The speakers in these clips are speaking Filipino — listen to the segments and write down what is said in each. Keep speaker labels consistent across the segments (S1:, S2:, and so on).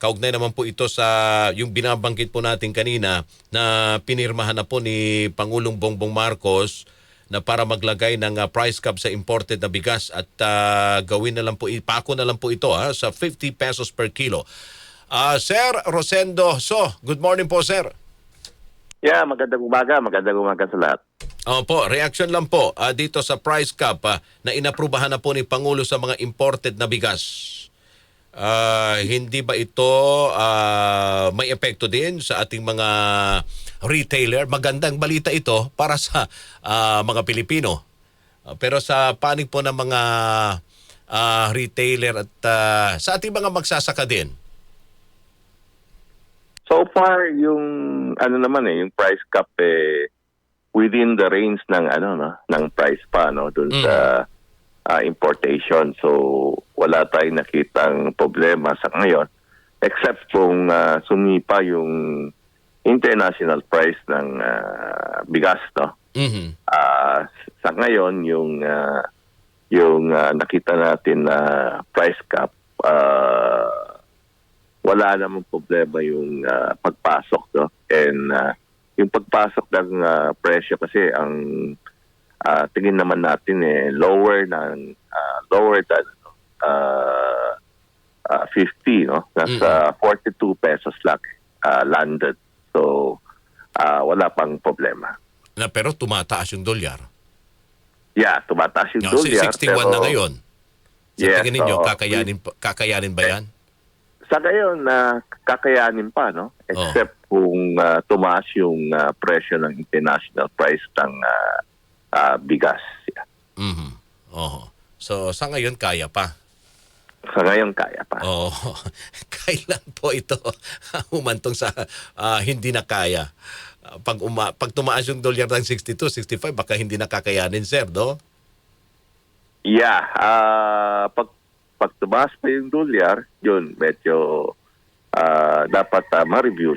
S1: kaugnay naman po ito sa yung binabanggit po natin kanina na pinirmahan na po ni Pangulong Bongbong Marcos na para maglagay ng price cap sa imported na bigas at gawin na lang po, ipako na lang po ito sa 50 pesos per kilo. Sir Rosendo good morning po, sir.
S2: Yeah, magandang umaga sa lahat.
S1: Opo, reaction lang po dito sa price cap na inaprubahan na po ni Pangulo sa mga imported na bigas. Hindi ba ito may epekto din sa ating mga retailer? Magandang balita ito para sa mga Pilipino. Pero sa panig po ng mga retailer at sa ating mga magsasaka din.
S2: So far yung yung price cap within the range ng ng price pa doon sa importation. So wala tayong nakitang problema sa ngayon except kung sumipa yung international price ng bigas sa ngayon yung nakita natin na price cap wala namang problema yung pagpasok and yung pagpasok ng presyo kasi ang tingin naman natin lower than 50 nasa 42 pesos lang landed, so wala pang problema
S1: Pero tumataas yung dolyar.
S2: Tumataas yung dolyar
S1: 61 na ngayon. Sa tingin ninyo kakayanin ba yan?
S2: Sa ngayon kakayanin pa except kung tumaas yung presyo ng international price ng bigas.
S1: So sa ngayon kaya pa.
S2: Sa ngayon kaya pa.
S1: Kailan po ito humantong sa hindi na kaya? Pag tumaas yung dolyar ng 62, 65 baka hindi na kakayanin, sir, no?
S2: Pag tumaas pa yung dolyar, yun, medyo dapat ma-review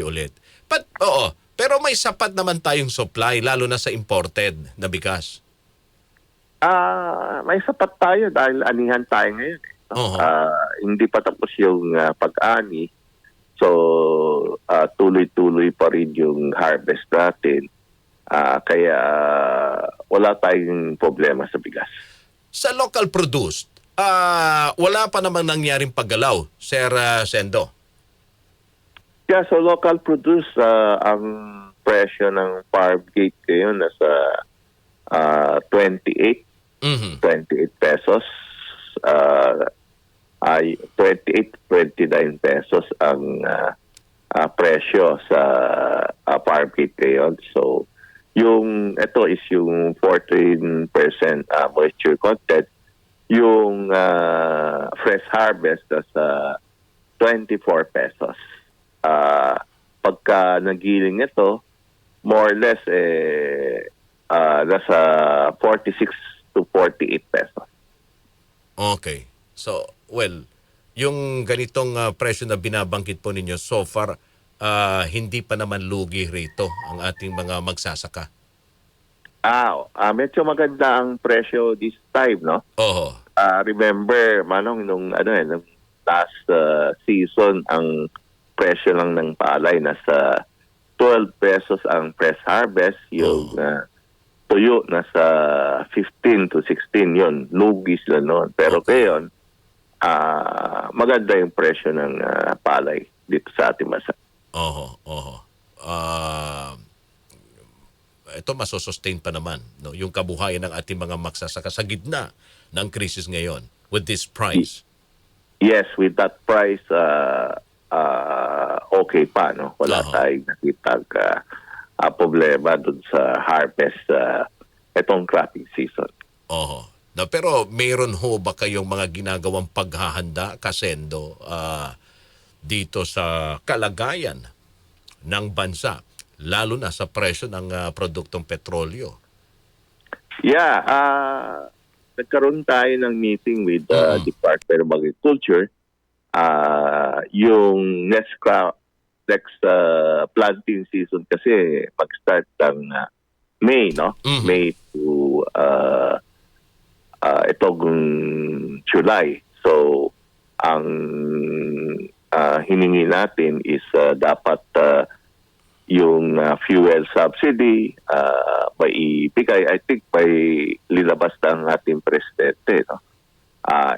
S2: ulit.
S1: Pero may sapat naman tayong supply, lalo na sa imported na bigas.
S2: May sapat tayo dahil anihan tayo ngayon. Hindi pa tapos yung pag-ani. So, tuloy-tuloy pa rin yung harvest natin. Kaya wala tayong problema sa bigas.
S1: Sa local produced, wala pa namang nangyaring paggalaw, Sir Sendo.
S2: So local produce, ang presyo ng farm gate ngayon nasa 28 pesos. 28-29 pesos ang presyo sa farm gate ngayon. So ito is yung 14% moisture content. Yung fresh harvest sa 24 pesos. Pagka nagiling ito, more or less nasa 46 to 48 pesos.
S1: Okay. So, yung ganitong presyo na binabangkit po ninyo so far, hindi pa naman lugi rito ang ating mga magsasaka.
S2: Medyo maganda ang presyo this time, no? Remember, Manong, nung last season, ang presyo lang ng palay nasa 12 pesos ang fresh harvest, yung tuyo nasa 15 to 16 yun. Lugi sila noon. Pero ngayon, maganda yung presyo ng palay dito sa ating bansa. Ito masosustain pa naman yung kabuhayan ng ating mga magsasaka sa gitna ng krisis ngayon with this price. Yes, with that price, okay pa, no? Wala tayong nakitang problema dun sa harvest itong cropping season.
S1: Pero mayroon ho ba kayong mga ginagawang paghahanda, Kasendo, dito sa kalagayan ng bansa, lalo na sa presyo ng produktong petrolyo?
S2: Nagkaroon tayo ng meeting with the Department of Agriculture. Yung next planting season kasi mag-start ng May, no? May to itong July. So, ang hiningi natin is dapat yung fuel subsidy maibigay. I think may linabas ng ating presidente, no?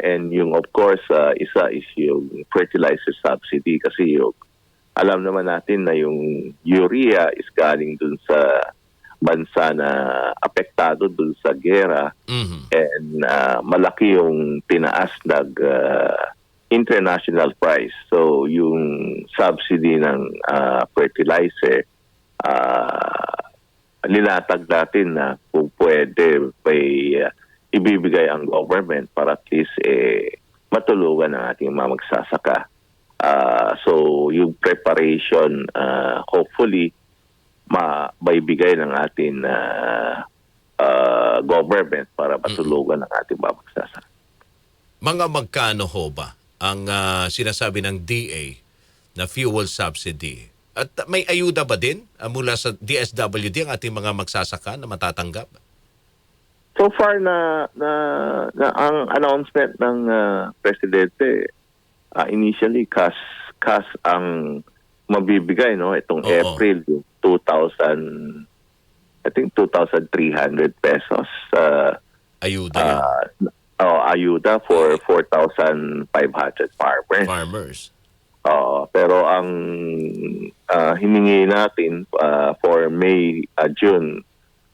S2: And yung of course isa is yung fertilizer subsidy kasi yung alam naman natin na yung urea is galing dun sa bansa na apektado dun sa gera, and malaki yung tinaas international price. So yung subsidy ng fertilizer, linatag natin na kung pwede may ibibigay ang government para at least matulungan ang ating mga magsasaka. So yung preparation, hopefully maibigay ng ating government para matulungan ang ating mga magsasaka.
S1: Mga magkano ho ba ang sinasabi ng DA na fuel subsidy? At may ayuda ba din mula sa DSWD ang ating mga magsasaka na matatanggap?
S2: So far na ang announcement ng presidente, initially cash ang mabibigay, no, itong April 2,000, I think 2,300 pesos
S1: Ayuda yan.
S2: ayuda for 4,500 farmers. Pero ang hiningi natin for May, June,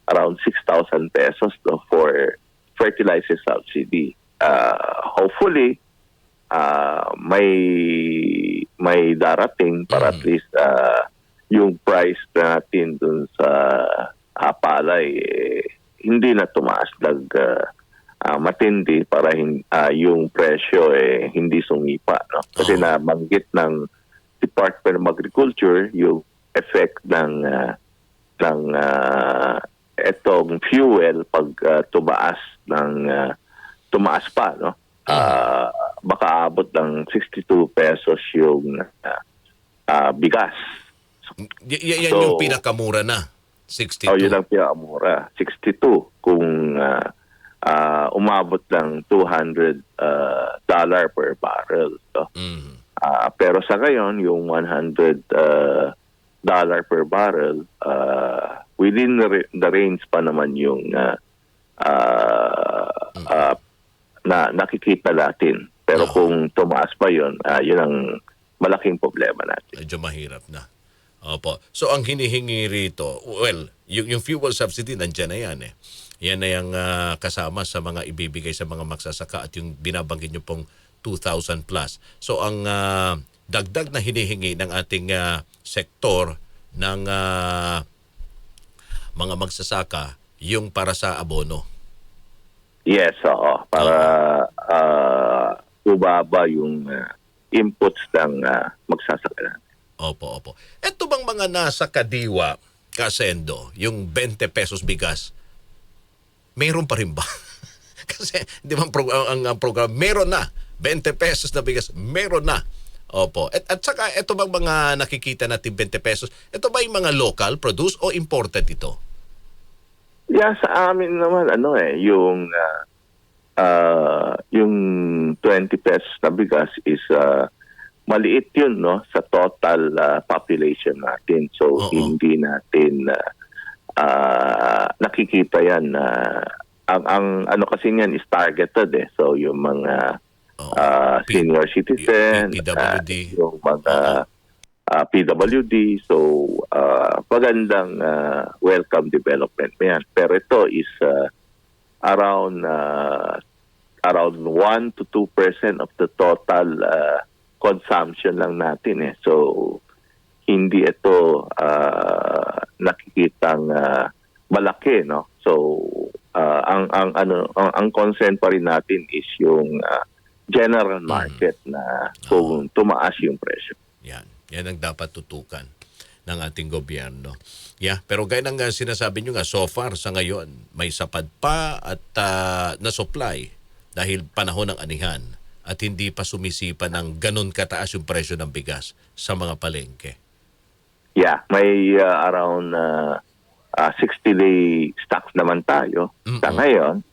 S2: around 6,000 pesos, no, for fertilizer subsidy. Hopefully, may darating para at least yung price natin dun sa palay hindi na tumaas matindi para yung presyo hindi sumipa, no? Kasi nabanggit ng Department of Agriculture yung effect ng etong fuel pag tumaas pa, no? Baka abot ng 62 pesos yung bigas.
S1: Yan yung pinakamura na, 62.
S2: Yun ang pinakamura, 62. Kung umabot ng $200 per barrel. So. Pero sa ngayon, yung $100 per barrel, within the range pa naman yung na nakikita natin. Pero kung tumaas pa yun, yun ang malaking problema natin.
S1: Medyo mahirap na. Opo. So ang hinihingi rito, well, yung fuel subsidy nandiyan na yan Yan na yung kasama sa mga ibibigay sa mga magsasaka at yung binabanggit nyo pong 2,000 plus. So ang dagdag na hinihingi ng ating sektor ng mga magsasaka, yung para sa abono.
S2: Yes, oo. Para ubaba yung inputs ng magsasaka natin.
S1: Opo. Ito bang mga nasa kadiwa, Kasendo, yung 20 pesos bigas, meron pa rin ba? Kasi di ba ang program, meron na. 20 pesos na bigas, meron na. Opo. At saka, ito bang mga nakikita natin 20 pesos, ito ba yung mga local produce o imported ito?
S2: Yeah, sa amin naman, yung 20 pesos na bigas is maliit yun, no, sa total population natin. So, hindi natin nakikita yan. Ang ano kasi yan is targeted So, yung mga senior citizen,
S1: PWD.
S2: yung mga PWD. So, magandang welcome development yan. Pero ito is around 1 to 2% of the total consumption lang natin So, hindi ito nakikitang malaki, no? So, ang concern pa rin natin is yung general market na kung tumaas yung presyo.
S1: Yan ang dapat tutukan ng ating gobyerno. Pero gaya ng sinasabi nyo nga, so far sa ngayon, may sapat pa at na-supply dahil panahon ng anihan at hindi pa sumisipa ng ganun kataas yung presyo ng bigas sa mga palengke.
S2: May around 60-day stocks naman tayo sa ngayon.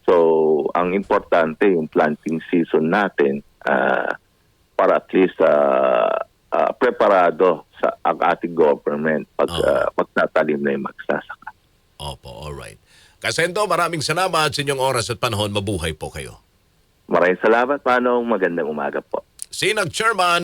S2: So, ang importante yung planting season natin para at least preparado sa ang ating government pag magtatalim na yung magsasaka.
S1: Opo, alright. Kasendo, maraming salamat sa inyong oras at panahon. Mabuhay po kayo.
S2: Maraming salamat, Manong. Magandang umaga po.
S1: Sinag Chairman